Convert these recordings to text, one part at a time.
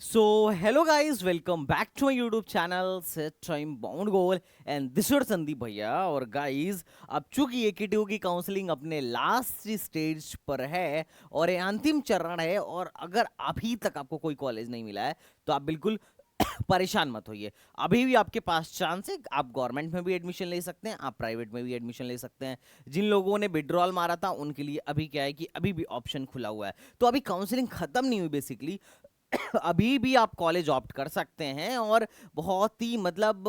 So, hello guys, welcome back to my YouTube channel Set Time Bound Goal and this is Sandeep भैया। और guys, अब चूंकि AKTU की counselling अपने last stage पर है और ये अंतिम चरण है, और अगर अभी तक आपको कोई कॉलेज नहीं मिला है तो आप बिल्कुल परेशान मत होइए। अभी भी आपके पास चांस है, आप गवर्नमेंट में भी एडमिशन ले सकते हैं, आप प्राइवेट में भी एडमिशन ले सकते हैं। जिन लोगों ने विड्रॉल मारा था उनके लिए अभी क्या है कि अभी भी ऑप्शन खुला हुआ है। तो अभी काउंसलिंग खत्म नहीं हुई बेसिकली। अभी भी आप कॉलेज ऑप्ट कर सकते हैं, और बहुत ही मतलब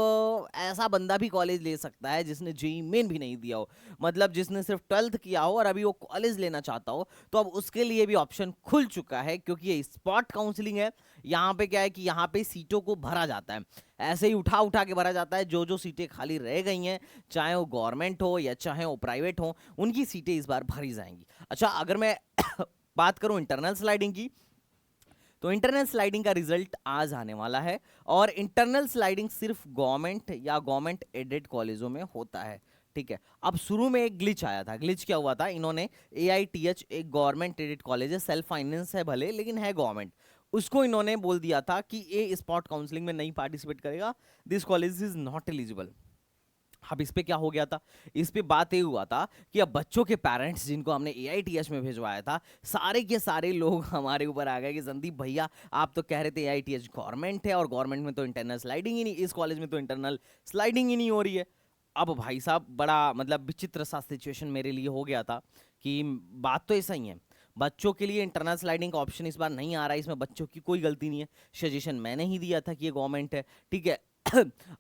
ऐसा बंदा भी कॉलेज ले सकता है जिसने जेईई मेन भी नहीं दिया हो, मतलब जिसने सिर्फ 12th किया हो और अभी वो कॉलेज लेना चाहता हो, तो अब उसके लिए भी ऑप्शन खुल चुका है। क्योंकि ये स्पॉट काउंसलिंग है। यहाँ पे क्या है कि यहाँ पे सीटों को भरा जाता है, ऐसे ही उठा उठा के भरा जाता है। जो जो सीटें खाली रह गई हैं, चाहे वो गवर्नमेंट हो या चाहे वो प्राइवेट हो, उनकी सीटें इस बार भरी जाएंगी। अच्छा, अगर मैं बात करूं इंटरनल स्लाइडिंग की, तो इंटरनल स्लाइडिंग का रिजल्ट आज आने वाला है। और इंटरनल स्लाइडिंग सिर्फ गवर्नमेंट या गवर्नमेंट एडेड कॉलेजों में होता है। ठीक है, अब शुरू में एक ग्लिच आया था। ग्लिच क्या हुआ था, इन्होंने एआईटीएच एक गवर्नमेंट एडेड कॉलेज है, सेल्फ फाइनेंस है भले, लेकिन है गवर्नमेंट, उसको इन्होंने बोल दिया था कि ये स्पॉट काउंसलिंग में नहीं पार्टिसिपेट करेगा, this college is not eligible. अब इस पे क्या हो गया था, इस पे बात ये हुआ था कि अब बच्चों के पेरेंट्स जिनको हमने एआईटीएच में भेजवाया था, सारे के सारे लोग हमारे ऊपर आ गए कि संदीप भैया, आप तो कह रहे थे एआईटीएच गवर्नमेंट है और गवर्नमेंट में तो इंटरनल स्लाइडिंग ही नहीं, इस कॉलेज में तो इंटरनल स्लाइडिंग ही नहीं हो रही है। अब भाई साहब, बड़ा मतलब विचित्र सा सिचुएशन मेरे लिए हो गया था कि बात तो ऐसा ही है, बच्चों के लिए इंटरनल स्लाइडिंग का ऑप्शन इस बार नहीं आ रहा है, इसमें बच्चों की कोई गलती नहीं है, सजेशन मैंने ही दिया था कि ये गवर्नमेंट है। ठीक है।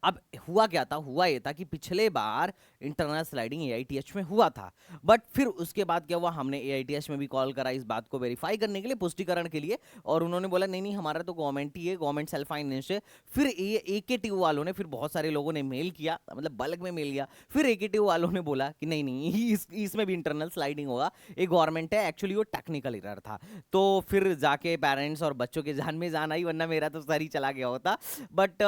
अब हुआ क्या था, हुआ ये था कि पिछले बार इंटरनल स्लाइडिंग एआईटीएच में हुआ था, बट फिर उसके बाद क्या हुआ, हमने एआईटीएच में भी कॉल करा इस बात को वेरीफाई करने के लिए, पुष्टिकरण के लिए, और उन्होंने बोला नहीं नहीं, हमारा तो गवर्नमेंट ही है, गवर्नमेंट सेल्फ फाइनेंस है। फिर एकेटीयू वालों ने, फिर बहुत सारे लोगों ने मेल किया, मतलब बल्क में मेल किया, फिर एकेटीयू वालों ने बोला कि नहीं नहीं, इसमें भी इंटरनल स्लाइडिंग होगा, ये गवर्नमेंट है, एक्चुअली वो टेक्निकल एरर था। तो फिर जाके पेरेंट्स और बच्चों के जान में जान आई, वरना मेरा तो सर ही चला गया होता। बट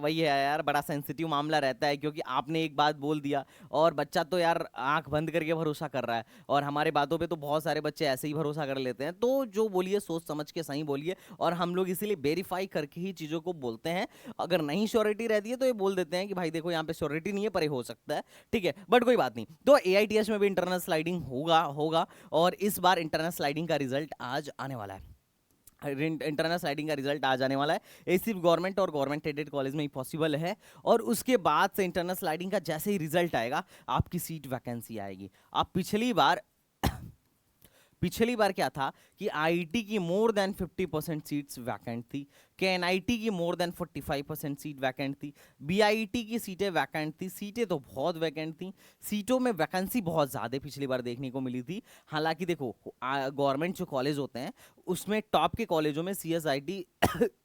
वही है यार, बड़ा सेंसिटिव मामला रहता है, क्योंकि आपने एक बात बोल दिया और बच्चा तो यार आंख बंद करके भरोसा कर रहा है, और हमारे बातों पे तो बहुत सारे बच्चे ऐसे ही भरोसा कर लेते हैं। तो जो बोलिए सोच समझ के सही बोलिए, और हम लोग इसीलिए वेरीफाई करके ही चीज़ों को बोलते हैं। अगर नहीं श्योरिटी रहती है तो ये बोल देते हैं कि भाई देखो, यहाँ पे श्योरिटी नहीं है, पर ये हो सकता है। ठीक है, बट कोई बात नहीं। तो एआईटीएस में भी इंटरनल स्लाइडिंग होगा होगा और इस बार इंटरनल स्लाइडिंग का रिजल्ट आज आने वाला है। इंटरनल स्लाइडिंग का रिजल्ट आ जाने वाला है। ये सिर्फ गवर्नमेंट और गवर्नमेंट एडेड कॉलेज में ही पॉसिबल है। और उसके बाद से इंटरनल स्लाइडिंग का जैसे ही रिजल्ट आएगा, आपकी सीट वैकेंसी आएगी। आप पिछली बार क्या था कि आईटी की मोर देन 50% सीट्स वैकेंट थी, केएनआईटी की मोर देन 45% सीट वैकेंट थी, बीआईटी की सीटें वैकेंट थी, सीटें तो बहुत वैकेंट थी, सीटों में वैकेंसी बहुत ज़्यादा पिछली बार देखने को मिली थी। हालांकि देखो, गवर्नमेंट जो कॉलेज होते हैं उसमें टॉप के कॉलेजों में सीएसआईटी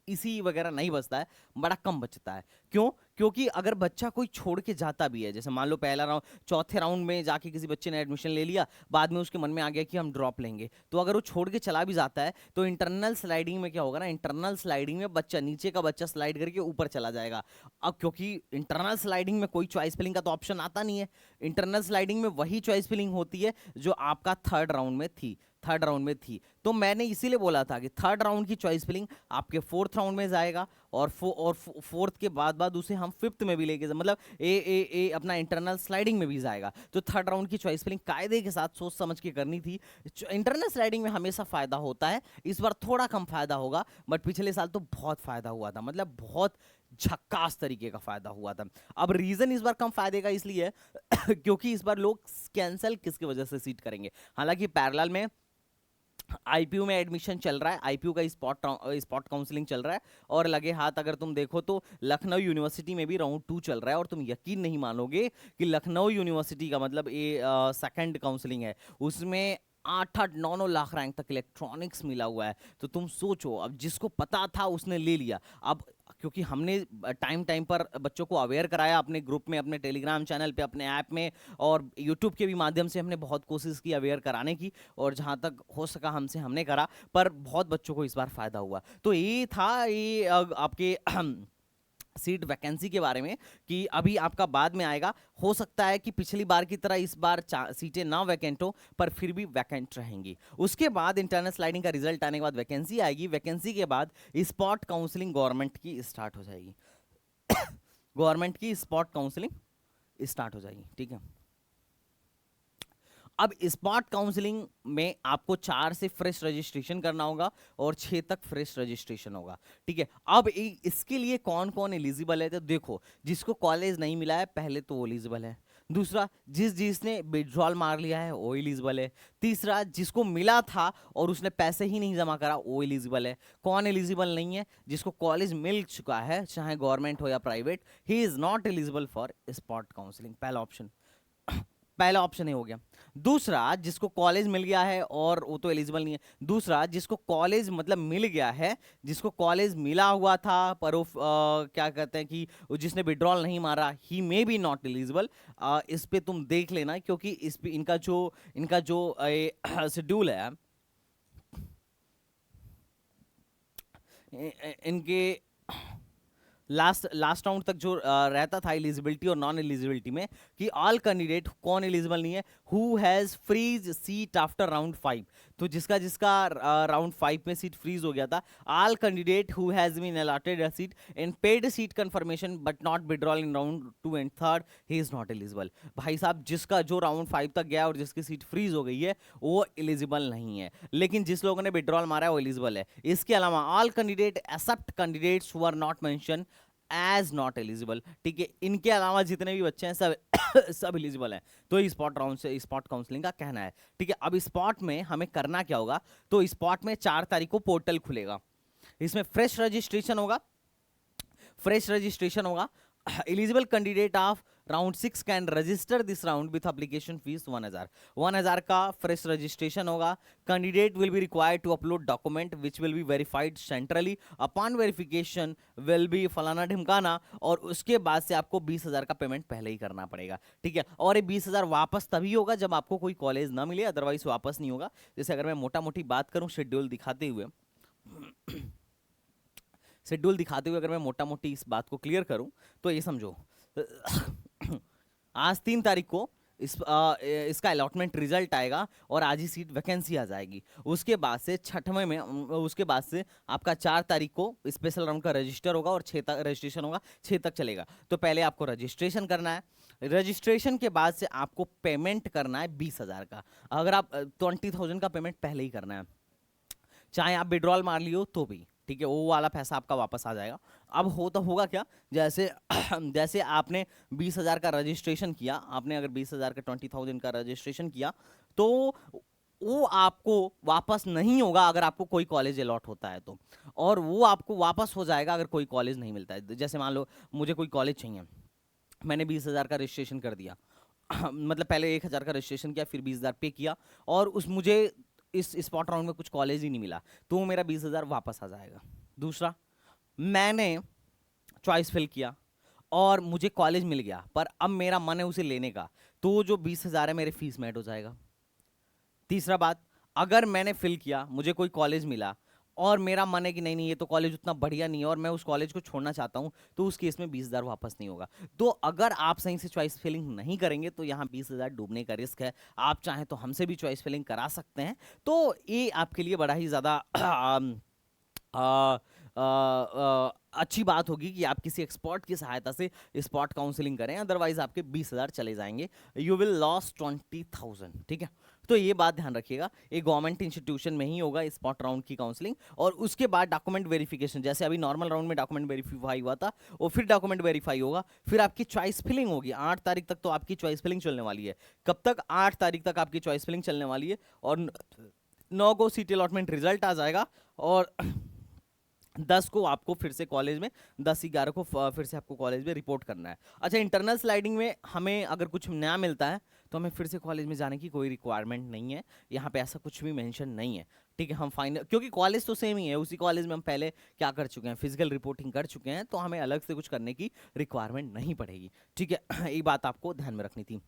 इसी वगैरह नहीं बचता है, बड़ा कम बचता है। क्यों? क्योंकि अगर बच्चा कोई छोड़ के जाता भी है, जैसे मान लो पहला राउंड, चौथे राउंड में जाके किसी बच्चे ने एडमिशन ले लिया, बाद में उसके मन में आ गया कि हम ड्रॉप लेंगे, तो अगर वो छोड़ के चला भी जाता है, तो इंटरनल स्लाइडिंग में क्या होगा ना, इंटरनल स्लाइडिंग में बच्चा, नीचे का बच्चा स्लाइड करके ऊपर चला जाएगा। अब क्योंकि इंटरनल स्लाइडिंग में कोई चॉइस फिलिंग का तो ऑप्शन आता नहीं है, इंटरनल स्लाइडिंग में वही चॉइस फिलिंग होती है जो आपका थर्ड राउंड में थी। तो मैंने इसीलिए बोला था कि थर्ड राउंड की चॉइस फिलिंग आपके फोर्थ राउंड में जाएगा, और फोर्थ के बाद उसे हम फिफ्थ में भी लेके मतलब ए अपना इंटरनल स्लाइडिंग में भी जाएगा। तो थर्ड राउंड की चॉइस फिलिंग कायदे के साथ सोच समझ के करनी थी। इंटरनल स्लाइडिंग में हमेशा फायदा होता है, इस बार थोड़ा कम फायदा होगा, बट पिछले साल तो बहुत फायदा हुआ था, मतलब बहुत झक्कास तरीके का फायदा हुआ था। अब रीजन इस बार कम फायदे का इसलिए है क्योंकि इस बार लोग कैंसिल किसकी वजह से सीट करेंगे। हालांकि पैरेलल में आईपीयू में एडमिशन चल रहा है, आईपीयू का स्पॉट काउंसलिंग चल रहा है, और लगे हाथ अगर तुम देखो तो लखनऊ यूनिवर्सिटी में भी राउंड 2 चल रहा है। और तुम यकीन नहीं मानोगे कि लखनऊ यूनिवर्सिटी का मतलब ये सेकंड काउंसलिंग है, उसमें 8-8 9 9 लाख रैंक तक इलेक्ट्रॉनिक्स मिला हुआ है। तो तुम सोचो, अब जिसको पता था उसने ले लिया। अब क्योंकि हमने टाइम टाइम पर बच्चों को अवेयर कराया, अपने ग्रुप में, अपने टेलीग्राम चैनल पे, अपने ऐप में, और यूट्यूब के भी माध्यम से हमने बहुत कोशिश की अवेयर कराने की, और जहाँ तक हो सका हमसे हमने करा, पर बहुत बच्चों को इस बार फायदा हुआ। तो ये था, ये आपके सीट वैकेंसी के बारे में कि अभी आपका बाद में आएगा। हो सकता है कि पिछली बार की तरह इस बार सीटें ना वैकेंट हो, पर फिर भी वैकेंट रहेंगी। उसके बाद इंटरनल स्लाइडिंग का रिजल्ट आने के बाद वैकेंसी आएगी। वैकेंसी के बाद स्पॉट काउंसलिंग गवर्नमेंट की स्टार्ट हो जाएगी। गवर्नमेंट की स्पॉट काउंसलिंग स्टार्ट हो जाएगी, ठीक है। अब स्पॉट काउंसलिंग में आपको 4 से फ्रेश रजिस्ट्रेशन करना होगा और 6 तक फ्रेश रजिस्ट्रेशन होगा, ठीक है। अब इसके लिए कौन कौन एलिजिबल है, तो देखो, जिसको कॉलेज नहीं मिला है पहले तो वो एलिजिबल है। दूसरा, जिसने विड्रॉल मार लिया है वो एलिजिबल है। तीसरा, जिसको मिला था और उसने पैसे ही नहीं जमा करा वो एलिजिबल है। कौन एलिजिबल नहीं है? जिसको कॉलेज मिल चुका है, चाहे गवर्नमेंट हो या private, he is not eligible for spot counselling. पहला ऑप्शन ही हो गया। दूसरा, जिसको कॉलेज मिल गया है और वो तो एलिजिबल नहीं है। दूसरा, जिसको कॉलेज मतलब मिल गया है, जिसको कॉलेज मिला हुआ था पर वो क्या कहते हैं कि जिसने विड्रॉल नहीं मारा, ही मे बी नॉट एलिजिबल। इस पे तुम देख लेना, क्योंकि इस पे इनका जो शेड्यूल है, इनके लास्ट राउंड तक जो रहता था एलिजिबिलिटी और नॉन एलिजिबिलिटी में, कि ऑल कैंडिडेट, कौन एलिजिबल नहीं है, who has freeze seat after round 5। तो जिसका जिसका राउंड 5 में सीट फ्रीज हो गया था, all candidate who has been allotted a seat in paid seat confirmation but not withdrawal in round 2 and 3, he is not eligible. भाई साहब, जिसका जो राउंड 5 तक गया और जिसकी सीट फ्रीज हो गई है वो एलिजिबल नहीं है, लेकिन जिस लोगों ने विड्रॉल मारा है वो एलिजिबल है। इसके अलावा all candidate except candidates who are not mention as not eligible, ठीक है। इनके अलावा जितने भी बच्चे हैं सब सब एलिजिबल हैं। तो स्पॉट राउंड से स्पॉट काउंसलिंग का कहना है, ठीक है। अब स्पॉट में हमें करना क्या होगा, तो स्पॉट में 4 तारीख को पोर्टल खुलेगा। इसमें फ्रेश रजिस्ट्रेशन होगा। Eligible candidate of round 6 can register this round with application fees 1000 का फ्रेश रजिस्ट्रेशन होगा। Candidate will be required to upload document which will be verified centrally. Upon verification will be फलाना ढिमकाना, और उसके बाद से आपको 20,000 का पेमेंट पहले ही करना पड़ेगा, ठीक है। और ये 20,000 वापस तभी होगा जब आपको कोई कॉलेज ना मिले, अदरवाइज वापस नहीं होगा। जैसे अगर मैं मोटा मोटी बात करूं शेड्यूल दिखाते हुए अगर मैं मोटा मोटी इस बात को क्लियर करूं, तो ये समझो, आज 3 तारीख को इसका अलॉटमेंट रिजल्ट आएगा और आज ही सीट वैकेंसी आ जाएगी। उसके बाद से छठवें में उसके बाद से आपका 4 तारीख को स्पेशल राउंड का रजिस्टर होगा और 6 तक रजिस्ट्रेशन होगा, 6 तक चलेगा। तो पहले आपको रजिस्ट्रेशन करना है। रजिस्ट्रेशन के बाद से आपको पेमेंट करना है 20,000 का। अगर आप 20,000 का पेमेंट पहले ही करना है, चाहे आप विड्रॉल मार लियो तो भी, ठीक है, वो वाला पैसा आपका वापस आ जाएगा। अब होगा क्या, जैसे जैसे आपने 20,000 का रजिस्ट्रेशन किया, आपने अगर 20,000 का 20,000 का रजिस्ट्रेशन किया, तो वो आपको वापस नहीं होगा अगर आपको कोई कॉलेज अलॉट होता है तो, और वो आपको वापस हो जाएगा अगर कोई कॉलेज नहीं मिलता है। जैसे मान लो मुझे कोई कॉलेज चाहिए, मैंने 20,000 का रजिस्ट्रेशन कर दिया, मतलब पहले 1,000 का रजिस्ट्रेशन किया, फिर 20,000 पे किया, और उस मुझे इस स्पॉट राउंड में कुछ कॉलेज ही नहीं मिला, तो मेरा 20,000 वापस आ जाएगा। दूसरा, मैंने चॉइस फिल किया और मुझे कॉलेज मिल गया, पर अब मेरा मन है उसे लेने का, तो जो 20,000 है मेरे फीस में ऐड हो जाएगा। तीसरा बात, अगर मैंने फिल किया, मुझे कोई कॉलेज मिला और मेरा मन है कि नहीं नहीं ये तो कॉलेज उतना बढ़िया नहीं है और मैं उस कॉलेज को छोड़ना चाहता हूं, तो उस केस में 20,000 वापस नहीं होगा। तो अगर आप सही से चॉइस फिलिंग नहीं करेंगे तो यहाँ 20,000 डूबने का रिस्क है। आप चाहें तो हमसे भी चॉइस फिलिंग करा सकते हैं, तो ये आपके लिए बड़ा ही ज़्यादा अच्छी बात होगी कि आप किसी एक्सपर्ट की सहायता से स्पॉट काउंसलिंग करें, अदरवाइज आपके 20,000 चले जाएंगे, यू विल लॉस 20,000, ठीक है। तो ये बात ध्यान रखिएगा, ये गवर्नमेंट इंस्टीट्यूशन में ही होगा स्पॉट राउंड की काउंसलिंग। और उसके बाद डॉक्यूमेंट वेरिफिकेशन, जैसे अभी नॉर्मल राउंड में डॉक्यूमेंट वेरीफाई हुआ था, और फिर डॉक्यूमेंट वेरीफाई होगा, फिर आपकी चॉइस फिलिंग होगी। 8 तारीख तक तो आपकी चॉइस फिलिंग चलने वाली है। कब तक? 8 तारीख तक आपकी चॉइस फिलिंग चलने वाली है, और 9 को सीट अलॉटमेंट रिजल्ट आ जाएगा, और 10 को आपको फिर से कॉलेज में, 10-11 को फिर से आपको कॉलेज में रिपोर्ट करना है। अच्छा, इंटरनल स्लाइडिंग में हमें अगर कुछ नया मिलता है तो हमें फिर से कॉलेज में जाने की कोई रिक्वायरमेंट नहीं है, यहाँ पे ऐसा कुछ भी मेंशन नहीं है, ठीक है। हम फाइनल, क्योंकि कॉलेज तो सेम ही है, उसी कॉलेज में हम पहले क्या कर चुके हैं, फिजिकल रिपोर्टिंग कर चुके हैं, तो हमें अलग से कुछ करने की रिक्वायरमेंट नहीं पड़ेगी, ठीक है। ये बात आपको ध्यान में रखनी थी।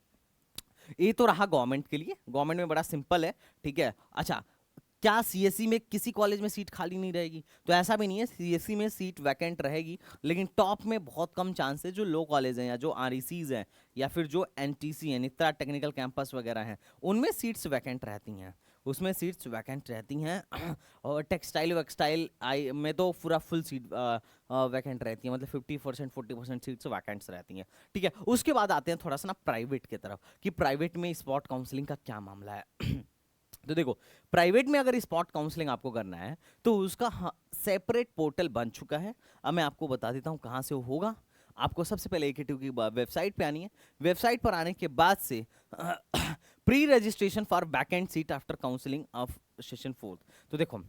ये तो रहा गवर्नमेंट के लिए, गवर्नमेंट में बड़ा सिंपल है, ठीक है। अच्छा, क्या सीएससी में किसी कॉलेज में सीट खाली नहीं रहेगी? तो ऐसा भी नहीं है, सीएससी में सीट वैकेंट रहेगी, लेकिन टॉप में बहुत कम चांस है। जो लो कॉलेज हैं या जो आरईसीज हैं या फिर जो एनटीसी है, नित्रा टेक्निकल कैंपस वगैरह हैं, उनमें सीट्स वैकेंट रहती हैं, उसमें सीट्स वैकेंट रहती हैं। और टेक्सटाइल वैक्सटाइल आई में तो पूरा फुल सीट वैकेंट रहती है, मतलब 50% 40% सीट्स वैकेंट्स रहती हैं। ठीक है, उसके बाद आते हैं थोड़ा सा ना प्राइवेट की तरफ कि प्राइवेट में स्पॉट काउंसलिंग का क्या मामला है। तो देखो, प्राइवेट में अगर स्पॉट काउंसलिंग आपको करना है तो उसका सेपरेट पोर्टल बन चुका है। अब मैं आपको बता देता हूं कहां से वो होगा। आपको सबसे पहले एकेटीयू की वेबसाइट पे आनी है। वेबसाइट पर आने के बाद से pre registration for vacant seat after counselling of session 4। तो देखो,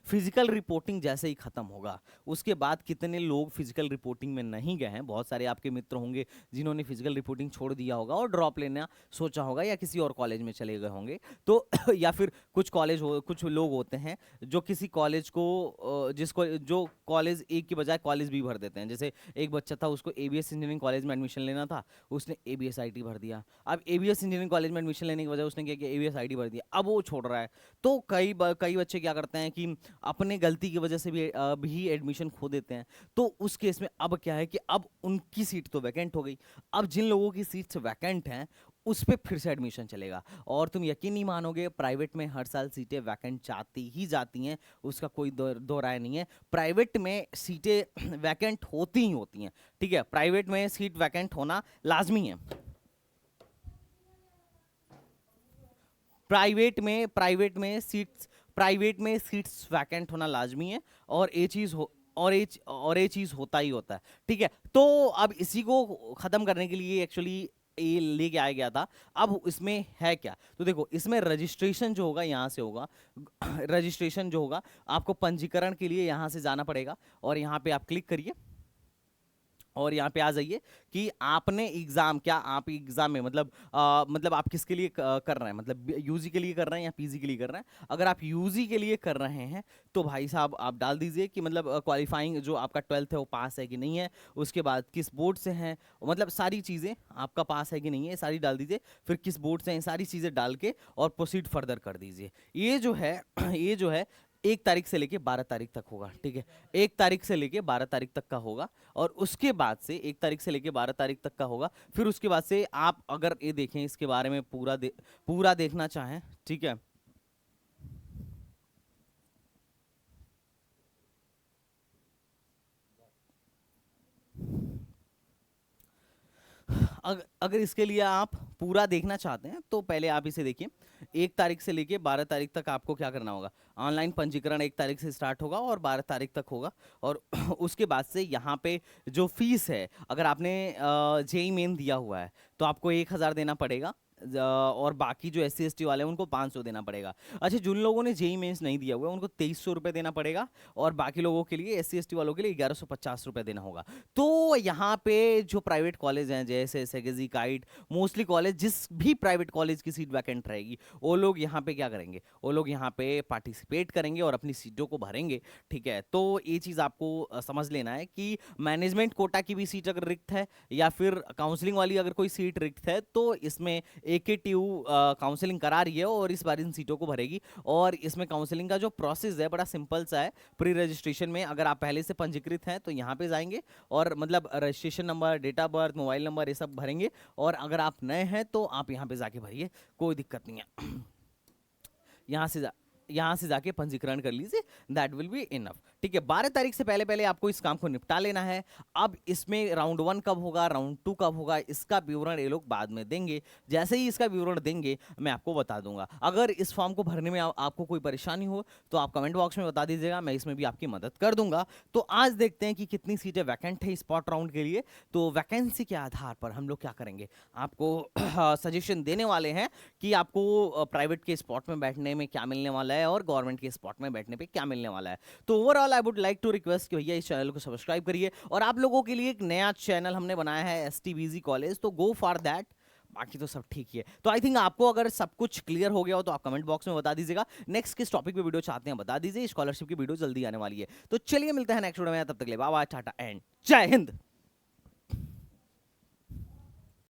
फिजिकल रिपोर्टिंग जैसे ही खत्म होगा उसके बाद कितने लोग फिजिकल रिपोर्टिंग में नहीं गए हैं, बहुत सारे आपके मित्र होंगे जिन्होंने फिजिकल रिपोर्टिंग छोड़ दिया होगा और ड्रॉप लेना सोचा होगा या किसी और कॉलेज में चले गए होंगे। तो या फिर कुछ लोग होते हैं जो किसी कॉलेज को जिसको जो कॉलेज एक की बजाय कॉलेज भी भर देते हैं। जैसे एक बच्चा था, उसको एबीएस इंजीनियरिंग कॉलेज में एडमिशन लेना था, उसने एबीएस आईटी भर दिया। अब एबीएस इंजीनियरिंग कॉलेज में एडमिशन लेने की वजह उसने क्या किया, एबीएस आईटी भर दिया, अब वो छोड़ रहा है। तो कई बच्चे क्या करते हैं कि अपने गलती की वजह से भी एडमिशन खो देते हैं। तो उस केस में अब क्या है कि अब उनकी सीट तो वैकेंट हो गई, अब जिन लोगों की सीट्स वैकेंट हैं उस पर फिर से एडमिशन चलेगा। और तुम यकीन नहीं मानोगे, प्राइवेट में हर साल सीटें वैकेंट जाती ही जाती हैं, उसका कोई दो राय नहीं है। प्राइवेट में सीटें वैकेंट होती ही होती हैं। ठीक है, प्राइवेट में सीट वैकेंट होना लाजमी है। प्राइवेट में सीट्स वैकेंट होना लाजमी है, और ये चीज हो और ये चीज होता ही होता है। ठीक है, तो अब इसी को खत्म करने के लिए एक्चुअली ये लेके आया गया था। अब इसमें है क्या, तो देखो, इसमें रजिस्ट्रेशन जो होगा यहाँ से होगा। रजिस्ट्रेशन जो होगा, आपको पंजीकरण के लिए यहाँ से जाना पड़ेगा, और यहाँ पे आप क्लिक करिए और यहाँ पे आ जाइए कि आपने एग्जाम, क्या आप एग्जाम में मतलब आप किसके लिए कर रहे हैं, मतलब यूजी के लिए कर रहे हैं या पीजी के लिए कर रहे हैं। अगर आप यूजी के लिए कर रहे हैं तो भाई साहब आप डाल दीजिए कि मतलब क्वालिफाइंग जो आपका 12th है वो पास है कि नहीं है, उसके बाद किस बोर्ड से हैं, मतलब सारी चीज़ें आपका पास है कि नहीं है सारी डाल दीजिए, फिर किस बोर्ड से हैं सारी चीज़ें डाल के और प्रोसीड फर्दर कर दीजिए। ये जो है ये जो है 1 तारीख से लेके 12 तारीख तक होगा। ठीक है, 1 तारीख से लेके 12 तारीख तक का होगा, और उसके बाद से 1 तारीख से लेके 12 तारीख तक का होगा। फिर उसके बाद से आप अगर ये देखें, इसके बारे में पूरा देखना चाहें, ठीक है, अगर इसके लिए आप पूरा देखना चाहते हैं तो पहले आप इसे देखिए। 1 तारीख से लेके 12 तारीख तक आपको क्या करना होगा, ऑनलाइन पंजीकरण 1 तारीख से स्टार्ट होगा और 12 तारीख तक होगा। और उसके बाद से यहाँ पे जो फीस है, अगर आपने जेई मेन दिया हुआ है तो आपको 1,000 देना पड़ेगा, और बाकी जो SC ST वाले हैं उनको 500 देना पड़ेगा। अच्छा, जिन लोगों ने जेई मेंस नहीं दिया हुआ है उनको 2300 रुपये देना पड़ेगा, और बाकी लोगों के लिए SC ST वालों के लिए 1150 रुपये देना होगा। तो यहाँ पे जो प्राइवेट कॉलेज हैं जैसे सेगेजी, काइट, मोस्टली कॉलेज, जिस भी प्राइवेट कॉलेज की सीट वैकेंट रहेगी वो लोग यहाँ पे क्या करेंगे, वो लोग यहाँ पे पार्टिसिपेट करेंगे और अपनी सीटों को भरेंगे। ठीक है, तो ये चीज़ आपको समझ लेना है कि मैनेजमेंट कोटा की भी सीट अगर रिक्त है या फिर काउंसलिंग वाली अगर कोई सीट रिक्त है तो इसमें एकेटीयू काउंसलिंग करा रही है और इस बार इन सीटों को भरेगी। और इसमें काउंसलिंग का जो प्रोसेस है बड़ा सिंपल सा है। प्री रजिस्ट्रेशन में अगर आप पहले से पंजीकृत हैं तो यहाँ पे जाएंगे और मतलब registration number, date of birth, mobile number ये सब भरेंगे, और अगर आप नए हैं तो आप यहाँ पे जाके भरिए, कोई दिक्कत नहीं है। यहाँ से जाके पंजीकरण कर लीजिए, दैट विल बी इनफ। ठीक है, 12 तारीख से पहले पहले आपको इस काम को निपटा लेना है। अब इसमें राउंड 1 कब होगा, राउंड 2 कब होगा, इसका विवरण ये लोग बाद में देंगे। जैसे ही इसका विवरण देंगे मैं आपको बता दूंगा। अगर इस फॉर्म को भरने में आपको कोई परेशानी हो तो आप कमेंट बॉक्स में बता दीजिएगा, मैं इसमें भी आपकी मदद कर दूंगा। तो आज देखते हैं कि कितनी सीटें वैकेंट है स्पॉट राउंड के लिए। तो वैकेंसी के आधार पर हम लोग क्या करेंगे, आपको सजेशन देने वाले हैं कि आपको प्राइवेट के स्पॉट में बैठने में क्या मिलने वाला है और गवर्नमेंट के स्पॉट में बैठने पे क्या मिलने वाला है। तो overall I would like to request कि भैया इस चैनल को सब्सक्राइब करिए, और आप लोगों के लिए एक नया चैनल हमने बनाया है STBZ कॉलेज, तो गो फॉर दैट। बाकी तो सब ठीक ही है। तो आई थिंक आपको अगर सब कुछ क्लियर हो गया हो तो आप कमेंट बॉक्स में बता दीजिएगा। नेक्स्ट किस टॉपिक पे वीडियो चाहते हैं बता दीजिए, स्कॉलरशिप की वीडियो जल्दी आने वाली है। तो चलिए मिलते हैं नेक्स्ट वीडियो में, तब तक के लिए बाय बाय, टाटा एंड जय हिंद।